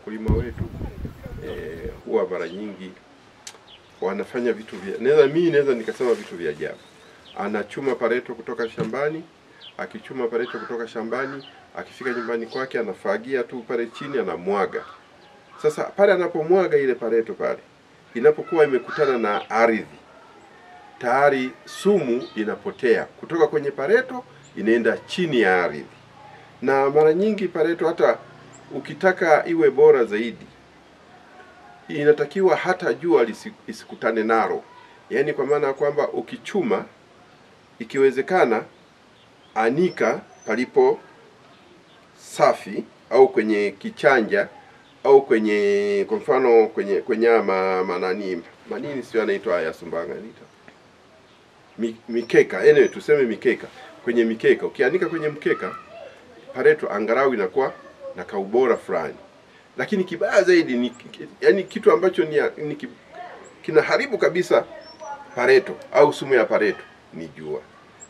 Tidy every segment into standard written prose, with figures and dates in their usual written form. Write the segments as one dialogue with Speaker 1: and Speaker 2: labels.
Speaker 1: wakulima wetu huwa mara nyingi wanafanya vitu vya naweza nikasema vitu vya ajabu. Anachuma pareto kutoka shambani, akichuma pareto kutoka shambani, akifika nyumbani kwake anafagia tu pale chini anamwaga. Sasa pale anapomwaga ile pareto pale, inapokuwa imekutana na ardhi, tayari sumu inapotea kutoka kwenye pareto inaenda chini ya ardhi. Na mara nyingi pareto hata ukitaka iwe bora zaidi, inatakiwa hata jua isikutane nalo. Yaani kwa maana kwamba ukichuma, ikiwezekana anika palipo safi au kwenye kichanja au kwenye kwa mfano kwenye manini sio anaitwa ya Sumbanga anaita mikeka. Anyway tuseme mikeka. Kwenye mikeka, ukianika kwenye mkeka, pareto angalau inakuwa na kaubora fulani. Lakini kibaya zaidi ni yani kitu ambacho kinaharibu kabisa pareto au sumu ya pareto ni jua.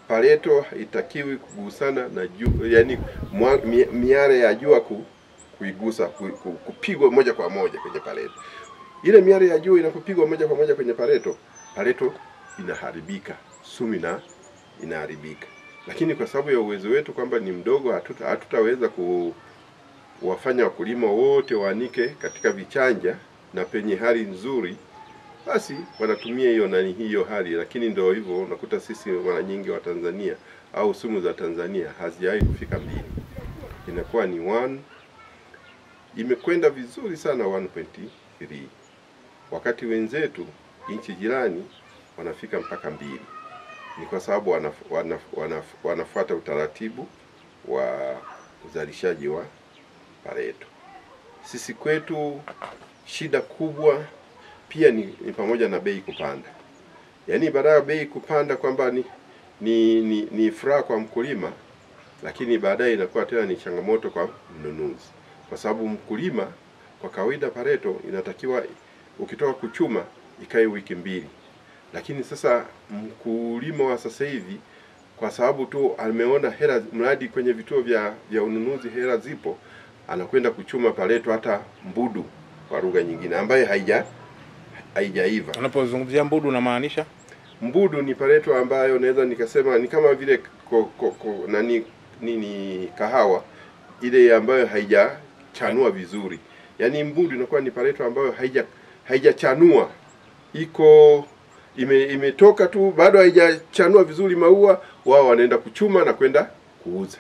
Speaker 1: Pareto haitakiwi kugusana na jua, yani miale ya jua kuigusa, kupigwa moja kwa moja kwenye pareto. Ile miale ya jua inapopigwa moja kwa moja kwenye pareto, pareto inaharibika, sumu inaharibika. Lakini kwa sababu ya uwezo wetu kwamba ni mdogo, hatutaweza kuwafanya wakulima wote waanike katika vichanja na penye hali nzuri, basi wanatumia hiyo hali. Lakini ndio hivyo, unakuta sisi mara nyingi wa Tanzania au sumu za Tanzania hazijawahi kufika 2. Inakuwa ni 1, imekwenda vizuri sana 1.3, wakati wenzetu nchi jirani wanafika mpaka 2. Ni kwa sababu wanafuata utaratibu wa uzalishaji wa pareto. Sisi kwetu shida kubwa pia ni pamoja na bei kupanda. Yaani baada ya bei kupanda kwamba ni furaha kwa mkulima, lakini baadaye inakuwa tena ni changamoto kwa mnunuzi. Kwa sababu mkulima kwa kawaida pareto inatakiwa ukitoka kuchuma ikae wiki 2. Lakini sasa mkulima wa sasa hivi kwa sababu tu ameona hela mradi kwenye vituo vya ununuzi hela zipo, anakwenda kuchuma pareto hata mbudu kwa lugha nyingine ambaye haijaiva.
Speaker 2: Unapozungumzia mbudu unamaanisha?
Speaker 1: Mbudu ni pareto ambayo naweza nikasema ni kama vile kahawa ile ambayo haijachanua vizuri. Yaani mbudu inakuwa ni pareto ambayo haijachanua. Imetoka tu bado haijachanua vizuri maua, wao wanaenda kuchuma na kwenda kuuza.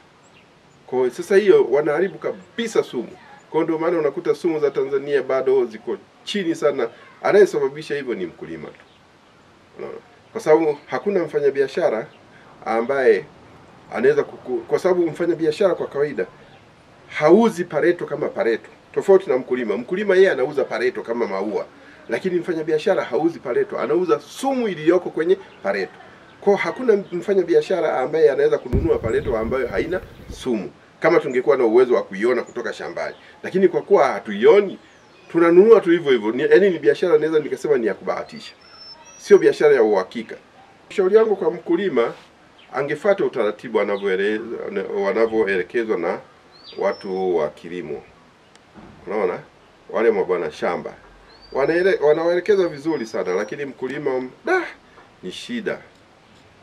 Speaker 1: Kwa sasa hiyo wanaharibu kabisa sumu. Kwa ndio maana unakuta sumu za Tanzania bado ziko chini sana. Anayesababisha hivyo ni mkulima tu. Kwa sababu hakuna mfanyabiashara ambaye anaweza kwa sababu mfanyabiashara kwa kawaida hauzi pareto kama pareto. Tofauti na mkulima. Mkulima yeye anauza pareto kama maua. Lakini mfanyabiashara hauzi pareto, anauza sumu iliyoko kwenye pareto. Kwa hakuna mfanyabiashara ambaye anaweza kununua pareto ambayo haina sumu, kama tungekuwa na uwezo wa kuiona kutoka shambani. Lakini kwa kuwa hatuioni, tunanunua tu hivyo hivyo. Yaani ni biashara naweza nikasema ni ya kubahatisha. Sio biashara ya uhakika. Shauri yangu kwa mkulima angefuata utaratibu wanavyoelekezwa na watu wa kilimo. Unaona? Wale mabwana shamba wanaelekeza vizuri sana, lakini mkulima ni shida.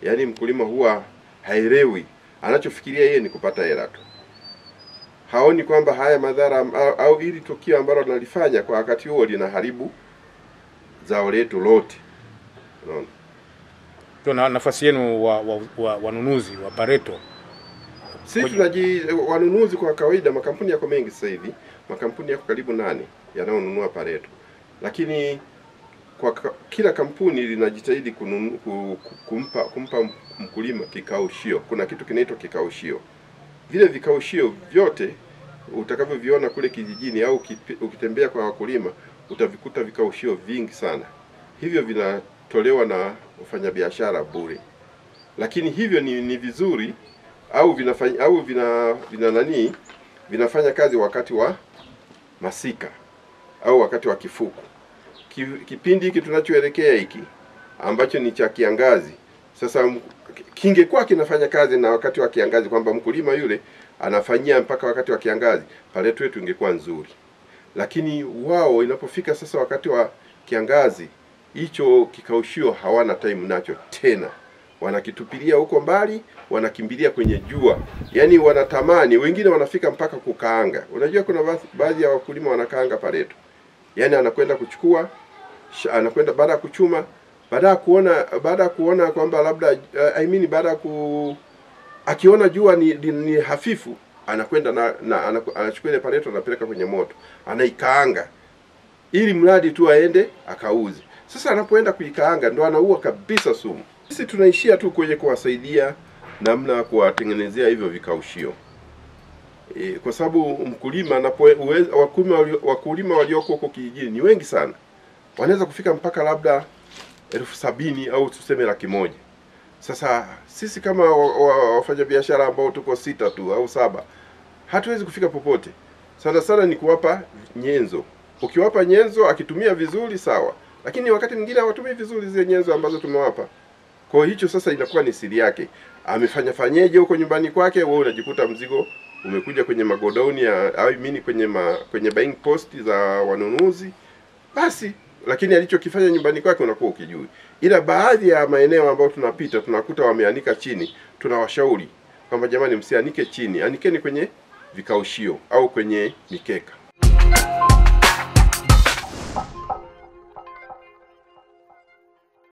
Speaker 1: Yaani mkulima huwa haelewi, anachofikiria yeye ni kupata hela tu. Haoni kwamba haya madhara au ili tukio ambalo analifanya kwa wakati huo linaharibu zao letu lote. Unaona?
Speaker 2: Tuna nafasi yenu wanunuzi wa pareto.
Speaker 1: Sisi wanunuzi kwa kawaida, makampuni yako mengi sasa hivi, makampuni yako karibu 8 yanayonunua pareto. Lakini kwa kila kampuni linajitahidi kumpa mkulima kikaushio. Kuna kitu kinaitwa kikaushio. Vile vikaushio vyote utakavyoviona kule kijijini au ukitembea kwa wakulima utavikuta vikaushio vingi sana. Hivyo vinatolewa na wafanyabiashara bure. Lakini hivyo ni vizuri au vinafanya kazi wakati wa masika au wakati wa kifuku. Kipindi hiki tunachoelekea hiki ambacho ni cha kiangazi, sasa kingekuwa kinafanya kazi na wakati wa kiangazi kwamba mkulima yule anafanyia mpaka wakati wa kiangazi, pareto yetu ingekuwa nzuri. lakini wao inapofika sasa wakati wa kiangazi, hicho kikaushio hawana time nacho tena, wanakitupilia huko mbali, wanakimbilia kwenye jua. Yaani wanatamani, wengine wanafika mpaka kukaanga. Unajua kuna baadhi ya wakulima wanakaanga pareto, yaani anakwenda kuchukua, anakwenda baada ya kuchuma, baada ya kuona kwamba labda baada ya akiona jua ni hafifu, anakwenda anachukua ile pareto, anapeleka kwenye moto, anaikaanga ili mradi tu aende akauze. Sasa anapoenda kuikaanga ndo anaua kabisa sumu. Sisi tunaishia tu kwenye kuwasaidia namna ya kuwatengenezea hivyo vikaushio. Kwa sababu mkulima wakulima walioko huko kijijini ni wengi sana. Wanaweza kufika mpaka labda 70,000 au tuseme 100,000. Sasa sisi kama wafanya biashara ambao tuko 6 tu au 7, hatuwezi kufika popote. Sana ni kuwapa nyenzo. Ukiwapa nyenzo, akitumia vizuri sawa, lakini wakati mwingine hawatumii vizuri zile nyenzo ambazo tumewapa. Kwa hicho sasa inakuwa ni siri yake. Fanyeje huko nyumbani kwake, wewe unajikuta mzigo umekuja kwenye magodauni kwenye buying post za wanunuzi. Basi, lakini alichokifanya nyumbani kwake unakuwa ukijui. Ila baadhi ya maeneo ambayo tunapita tunakuta wameanika chini, tunawashauri kwamba jamani, msianike chini, anikeni kwenye vikaushio au kwenye mikeka.